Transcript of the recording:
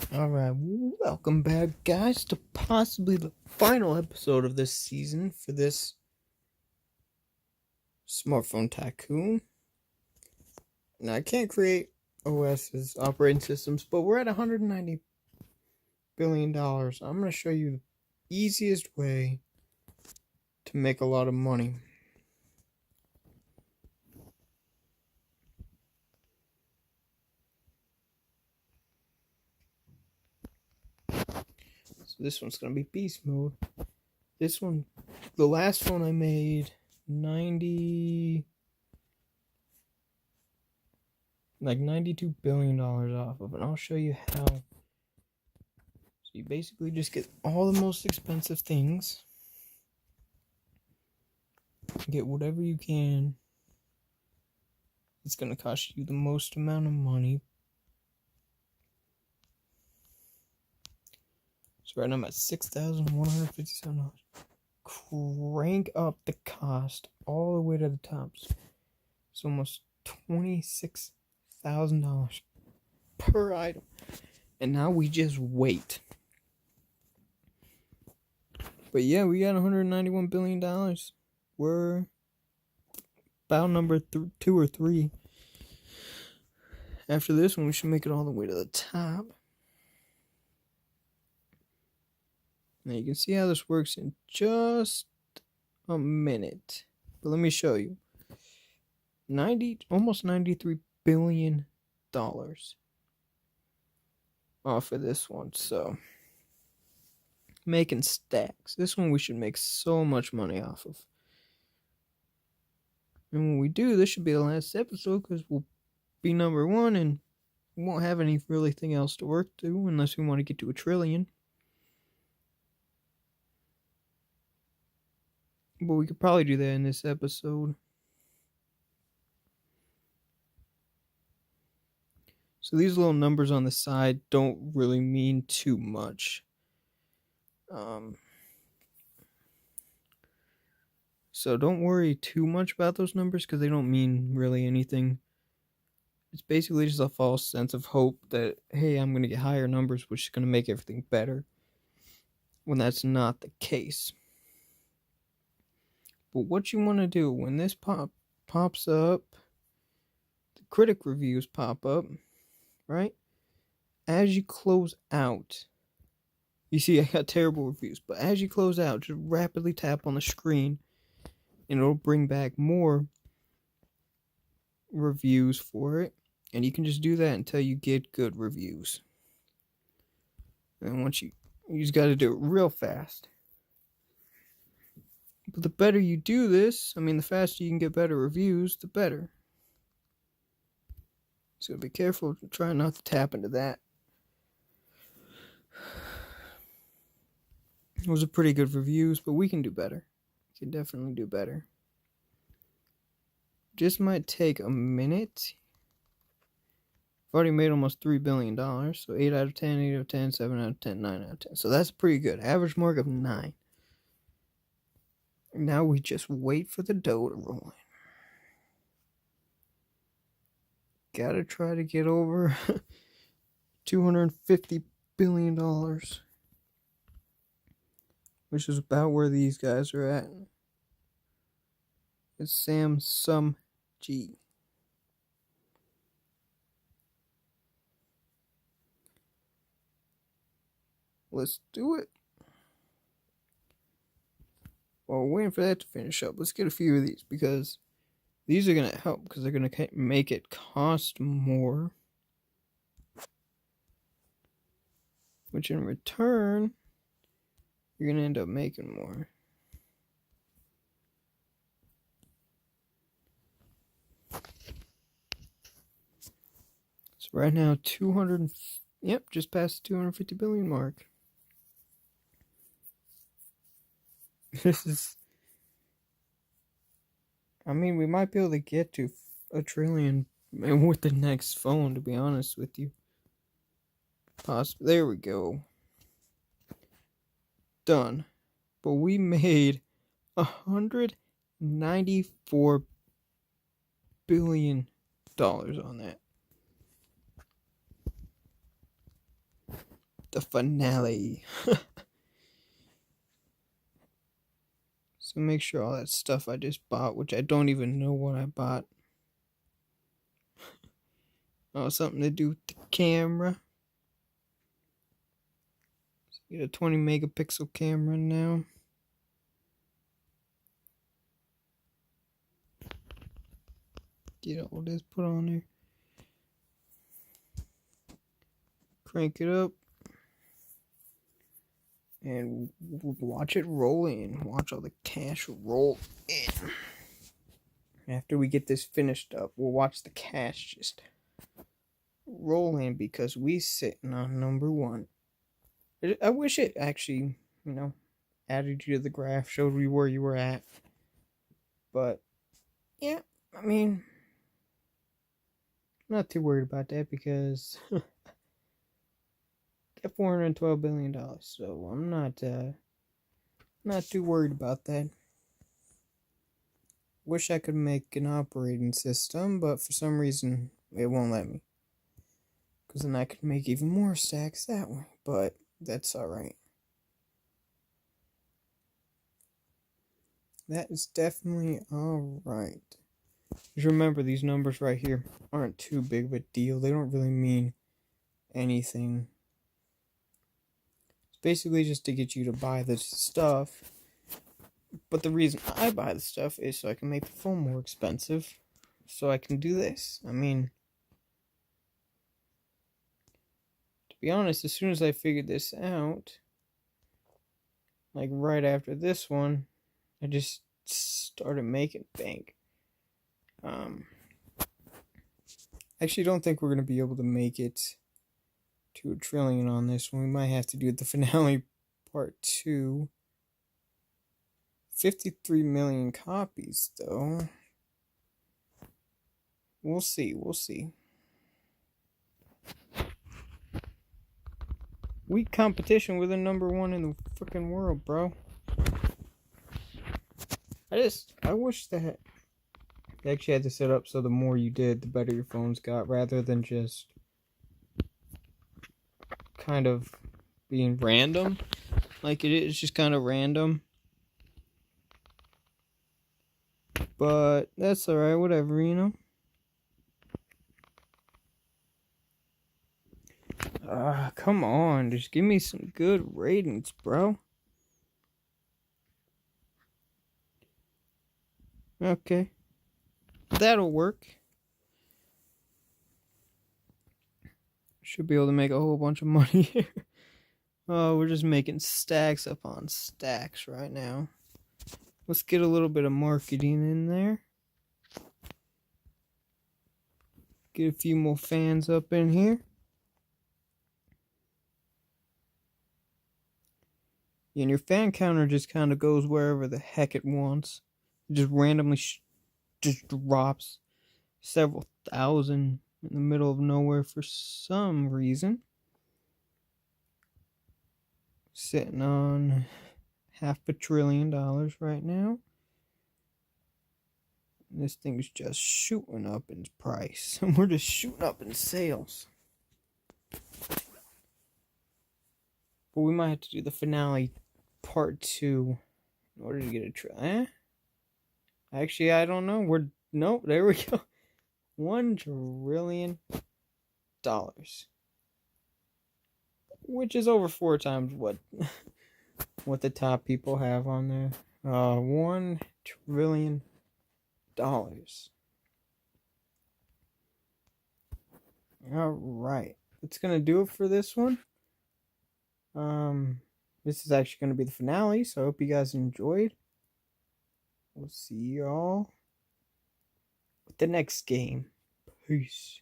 Alright, welcome back, guys, to possibly the final episode of this season for this Smartphone Tycoon. Now, I can't create OS's operating systems, but we're at $190 billion. I'm going to show you the easiest way to make a lot of money. So this one's going to be beast mode. This one, the last phone I made, $92 billion off of, and I'll show you how. So you basically just get all the most expensive things, get whatever you can. It's going to cost you the most amount of money. So right now I'm at $6,157. Crank up the cost all the way to the top. It's almost $26,000 per item. And now we just wait. But yeah, we got $191 billion. We're about number 2 or 3. After this one, we should make it all the way to the top. Now you can see how this works in just a minute. But let me show you. Almost $93 billion off of this one. So making stacks. This one we should make so much money off of. And when we do, this should be the last episode because we'll be number 1 and we won't have any really thing else to work to unless we want to get to 1 trillion. But we could probably do that in this episode. So these little numbers on the side don't really mean too much. So don't worry too much about those numbers because they don't mean really anything. It's basically just a false sense of hope that, hey, I'm going to get higher numbers, which is going to make everything better, when that's not the case. But what you want to do when this pops up, the critic reviews pop up, right? As you close out, you see I got terrible reviews, but as you close out, just rapidly tap on the screen and it'll bring back more reviews for it. And you can just do that until you get good reviews. And once you just got to do it real fast. But the better you do this, the faster you can get better reviews, the better. So be careful, try not to tap into that. Those are pretty good reviews, but we can do better. We can definitely do better. Just might take a minute. I've already made almost $3 billion. So 8 out of 10, 8 out of 10, 7 out of 10, 9 out of 10. So that's pretty good. Average mark of 9. Now we just wait for the dough to roll in. Gotta try to get over $250 billion. Which is about where these guys are at. It's Samsung G. Let's do it. While we're waiting for that to finish up, let's get a few of these because these are going to help because they're going to make it cost more. Which in return, you're going to end up making more. So right now, just past the 250 billion mark. This is, we might be able to get to 1 trillion with the next phone, to be honest with you. Possibly. There we go. Done. But we made $194 billion on that. The finale. So make sure all that stuff I just bought, which I don't even know what I bought. Oh, something to do with the camera. So get a 20 megapixel camera now. Get all this put on there. Crank it up. And watch it roll in. Watch all the cash roll in. After we get this finished up, we'll watch the cash just roll in because we sitting on number 1. I wish it actually, added you to the graph, showed you where you were at. But, yeah, I mean, I'm not too worried about that because got $412 billion, so I'm not too worried about that. Wish I could make an operating system, but for some reason it won't let me. Because then I could make even more stacks that way, but that's alright. That is definitely alright. Just remember, these numbers right here aren't too big of a deal. They don't really mean anything. It's basically just to get you to buy this stuff. But the reason I buy the stuff is so I can make the phone more expensive. So I can do this. I mean, to be honest, as soon as I figured this out, like right after this one, I just started making bank. Actually don't think we're going to be able to make it to 1 trillion on this one. We might have to do the finale part 2. 53 million copies, though. We'll see. Weak competition with the number 1 in the freaking world, bro. I wish that they actually had to set up so the more you did, the better your phones got, rather than just kind of being random. Like it is just kind of random. But that's alright, whatever, Come on, just give me some good ratings, bro. Okay. That'll work. Should be able to make a whole bunch of money here. Oh, we're just making stacks upon stacks right now. Let's get a little bit of marketing in there. Get a few more fans up in here. And your fan counter just kind of goes wherever the heck it wants. It just randomly just drops several thousand in the middle of nowhere for some reason. Sitting on $500 billion right now. This thing's just shooting up in price. And we're just shooting up in sales. But we might have to do the finale part 2 in order to get a trillion. Actually, I don't know. Nope, there we go. $1 trillion. Which is over 4 times what the top people have on there. $1 trillion. Alright. That's gonna do it for this one. This is actually gonna be the finale, so I hope you guys enjoyed. We'll see y'all with the next game. Peace.